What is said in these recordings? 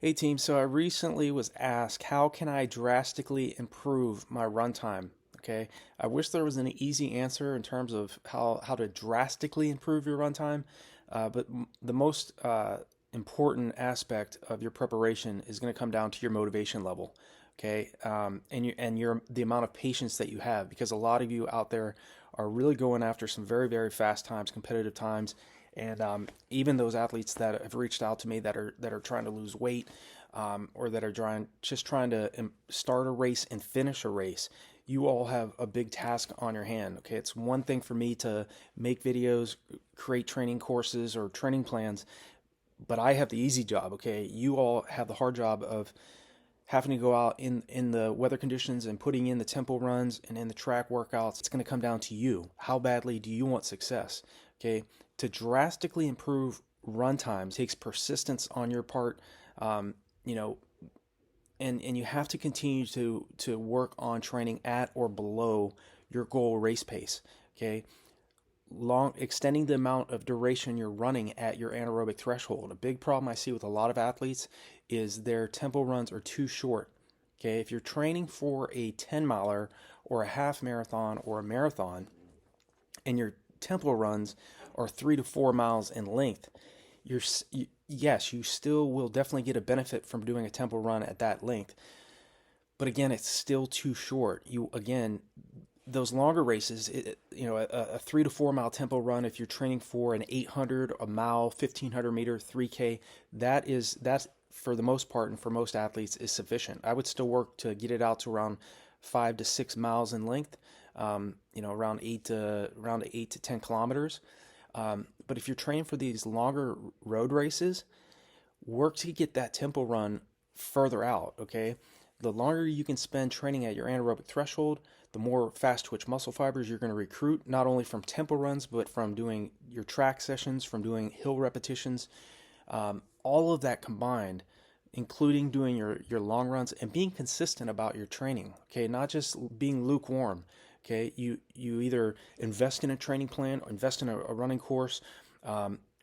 Hey team, so I recently was asked how can I drastically improve my runtime? Okay, I wish there was an easy answer in terms of how to drastically improve your runtime, but the most important aspect of your preparation is going to come down to your motivation level. Okay, and the amount of patience that you have, because a lot of you out there are really going after some very fast times, competitive times, and even those athletes that have reached out to me that are trying to lose weight, or that are trying to start a race and finish a race. You all have a big task on your hand. Okay, it's one thing for me to make videos, create training courses or training plans, but I have the easy job. Okay, you all have the hard job of having to go out in the weather conditions and putting in the tempo runs and in the track workouts. It's going to come down to you. How badly do you want success? Okay, to drastically improve run times takes persistence on your part. Um, you know, and you have to continue to work on training at or below your goal race pace. Okay, long extending the amount of duration you're running at your anaerobic threshold. A big problem I see with a lot of athletes is their tempo runs are too short. Okay, if you're training for a 10 miler or a half marathon or a marathon and your tempo runs are 3 to 4 miles in length, yes, you still will definitely get a benefit from doing a tempo run at that length. But again, it's still too short. Those longer races, a 3 to 4 mile tempo run, if you're training for an 800, a mile, 1500 meter, 3K, that's for the most part and for most athletes is sufficient. I would still work to get it out to around 5 to 6 miles in length, around 8 to 10 kilometers. But if you're training for these longer road races, work to get that tempo run further out. Okay, the longer you can spend training at your anaerobic threshold, the more fast twitch muscle fibers you're going to recruit, not only from tempo runs, but from doing your track sessions, from doing hill repetitions, all of that combined, including doing your long runs and being consistent about your training. Okay, not just being lukewarm. Okay, you either invest in a training plan or invest in a running course,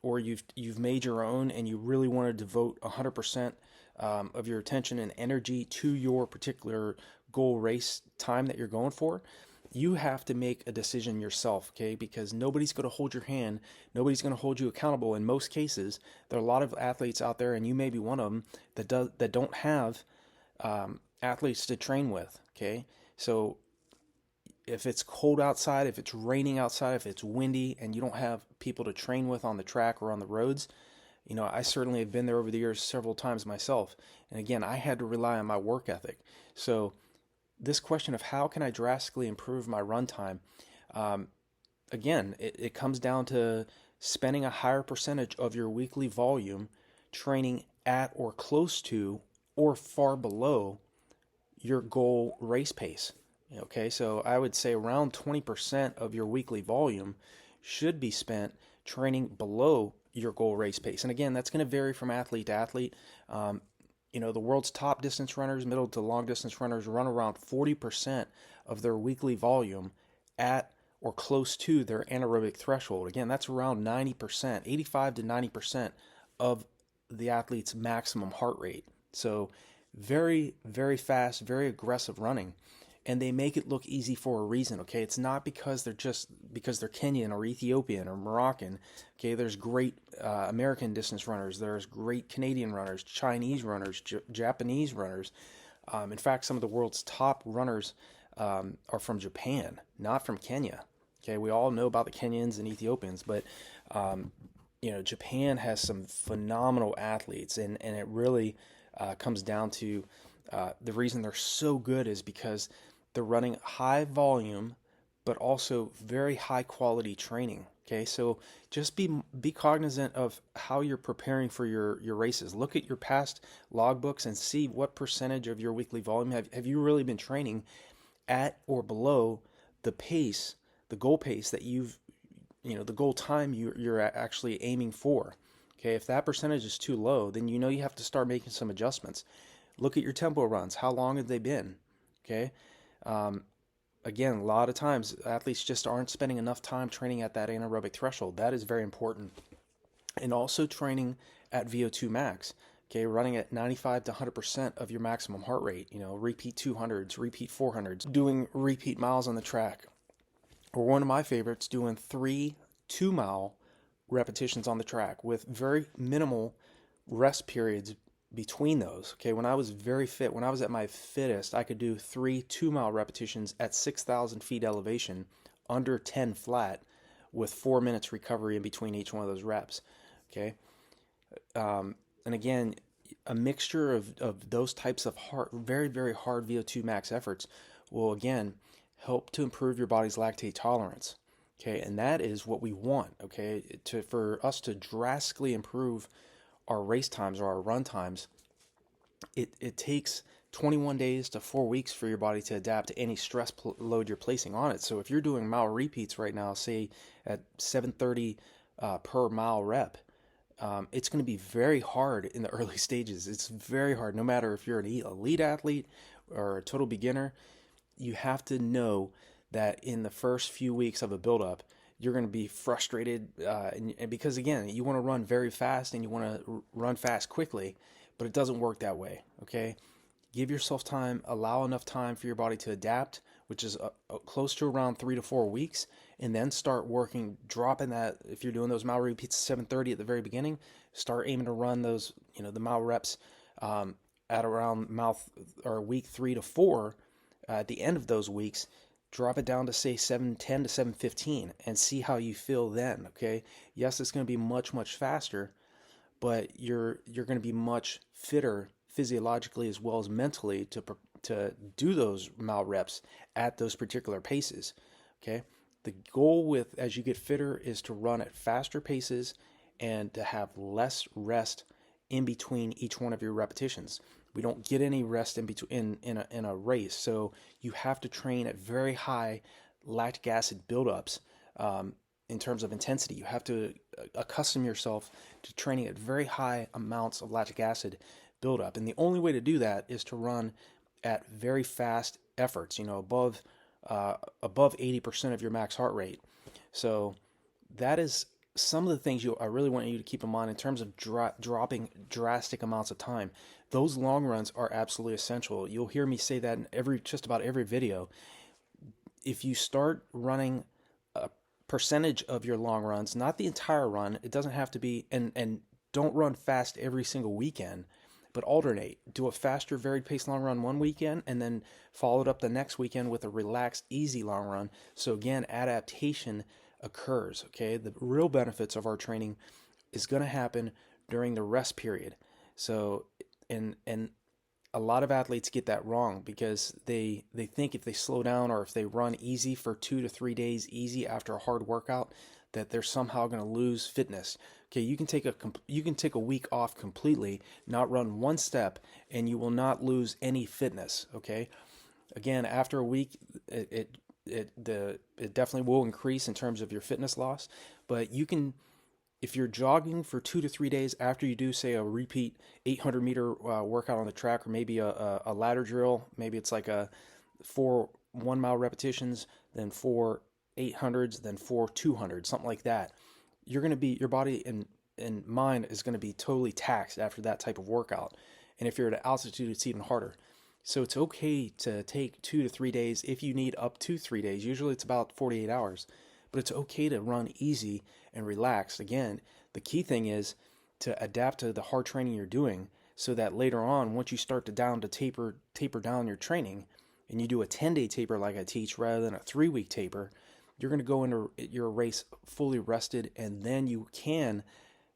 or you've made your own and you really want to devote 100% of your attention and energy to your particular goal race time that you're going for. You have to make a decision yourself, okay? Because nobody's going to hold your hand. Nobody's going to hold you accountable. In most cases, there are a lot of athletes out there, and you may be one of them that don't have athletes to train with, okay? So if it's cold outside, if it's raining outside, if it's windy, and you don't have people to train with on the track or on the roads, I certainly have been there over the years several times myself. And again, I had to rely on my work ethic. So this question of how can I drastically improve my runtime, again, it comes down to spending a higher percentage of your weekly volume training at or close to or far below your goal race pace. Okay, so I would say around 20% of your weekly volume should be spent training below your goal race pace. And again, that's going to vary from athlete to athlete. The world's top distance runners, middle to long distance runners run around 40% of their weekly volume at or close to their anaerobic threshold. Again, that's around 90%, 85 to 90% of the athlete's maximum heart rate. So very, very fast, very aggressive running. And they make it look easy for a reason, okay? It's not because they're Kenyan or Ethiopian or Moroccan, okay? There's great American distance runners. There's great Canadian runners, Chinese runners, Japanese runners. In fact, some of the world's top runners are from Japan, not from Kenya. Okay, we all know about the Kenyans and Ethiopians, but Japan has some phenomenal athletes, and it really comes down to the reason they're so good is because they're running high volume, but also very high quality training. Okay, so just be cognizant of how you're preparing for your races. Look at your past logbooks and see what percentage of your weekly volume have you really been training at or below the pace, the goal pace that the goal time you're actually aiming for. Okay, if that percentage is too low, then you have to start making some adjustments. Look at your tempo runs. How long have they been? Okay. Again, a lot of times athletes just aren't spending enough time training at that anaerobic threshold. That is very important. And also training at VO2 max. okay, running at 95 to 100% of your maximum heart rate, repeat 200s, repeat 400s, doing repeat miles on the track. Or one of my favorites, doing 3 2-mile repetitions on the track with very minimal rest periods between those. Okay, when I was very fit, when I was at my fittest, I could do 3 2-mile repetitions at 6,000 feet elevation, under 10 flat, with 4 minutes recovery in between each one of those reps. Okay, and again, a mixture of those types of very, very hard VO2 max efforts will again help to improve your body's lactate tolerance. Okay, and that is what we want. Okay, for us to drastically improve our race times or our run times, it takes 21 days to 4 weeks for your body to adapt to any stress load you're placing on it. So if you're doing mile repeats right now, say at 730 per mile rep, it's going to be very hard in the early stages. It's very hard, no matter if you're an elite athlete or a total beginner. You have to know that in the first few weeks of a buildup, you're going to be frustrated, and because again, you want to run very fast and you want to run fast quickly, but it doesn't work that way. Okay, give yourself time, allow enough time for your body to adapt, which is close to around 3 to 4 weeks, and then start working, dropping that. If you're doing those mile repeats 730 at the very beginning, start aiming to run those, the mile reps at around week 3 to 4. At the end of those weeks, drop it down to say 710 to 715 and see how you feel then. Okay, yes, it's going to be much, much faster, but you're going to be much fitter physiologically as well as mentally to do those mile reps at those particular paces. Okay, the goal as you get fitter is to run at faster paces and to have less rest in between each one of your repetitions. We don't get any rest in between in a race, so you have to train at very high lactic acid buildups in terms of intensity. You have to accustom yourself to training at very high amounts of lactic acid buildup, and the only way to do that is to run at very fast efforts. Above 80% of your max heart rate. So that is some of the things I really want you to keep in mind in terms of dropping drastic amounts of time. Those long runs are absolutely essential. You'll hear me say that in just about every video. If you start running a percentage of your long runs, not the entire run, it doesn't have to be, and don't run fast every single weekend, but alternate. Do a faster, varied pace long run one weekend, and then follow it up the next weekend with a relaxed, easy long run. So again, adaptation occurs. Okay, the real benefits of our training is going to happen during the rest period. So, and a lot of athletes get that wrong because they think if they slow down or if they run easy for 2 to 3 days easy after a hard workout, that they're somehow going to lose fitness. Okay, you can take a week off completely, not run one step, and you will not lose any fitness. Okay, again, after a week, it definitely will increase in terms of your fitness loss, but you can, if you're jogging for 2 to 3 days after you do, say, a repeat 800 meter workout on the track, or maybe a ladder drill, maybe it's like 4 1-mile repetitions, then 4 800s, then 4 200s, something like that. Your body and mind is going to be totally taxed after that type of workout. And if you're at altitude, it's even harder. So it's okay to take 2 to 3 days if you need up to 3 days. Usually it's about 48 hours. But it's okay to run easy and relax. Again, the key thing is to adapt to the hard training you're doing so that later on, once you start to taper down your training, and you do a 10-day taper like I teach rather than a 3-week taper, you're going to go into your race fully rested, and then you can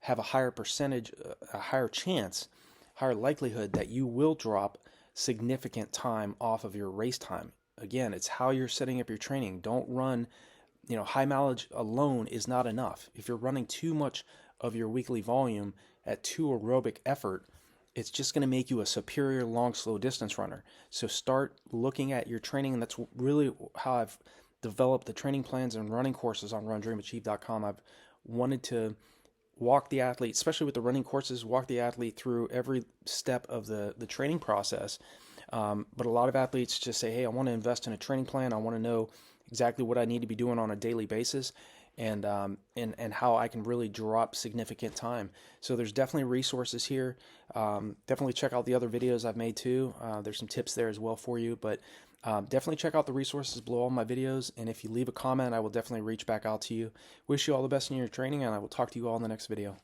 have a higher percentage, a higher chance, higher likelihood that you will drop significant time off of your race time. Again, it's how you're setting up your training. Don't run, high mileage alone is not enough. If you're running too much of your weekly volume at too aerobic effort, it's just going to make you a superior long, slow distance runner. So start looking at your training, and that's really how I've developed the training plans and running courses on RunDreamAchieve.com. I've wanted to walk the athlete, especially with the running courses, walk the athlete through every step of the training process. But a lot of athletes just say, hey, I want to invest in a training plan. I want to know exactly what I need to be doing on a daily basis. and how I can really drop significant time. So there's definitely resources here. Definitely check out the other videos I've made too. There's some tips there as well for you, but definitely check out the resources below all my videos. And if you leave a comment, I will definitely reach back out to you. Wish you all the best in your training, and I will talk to you all in the next video.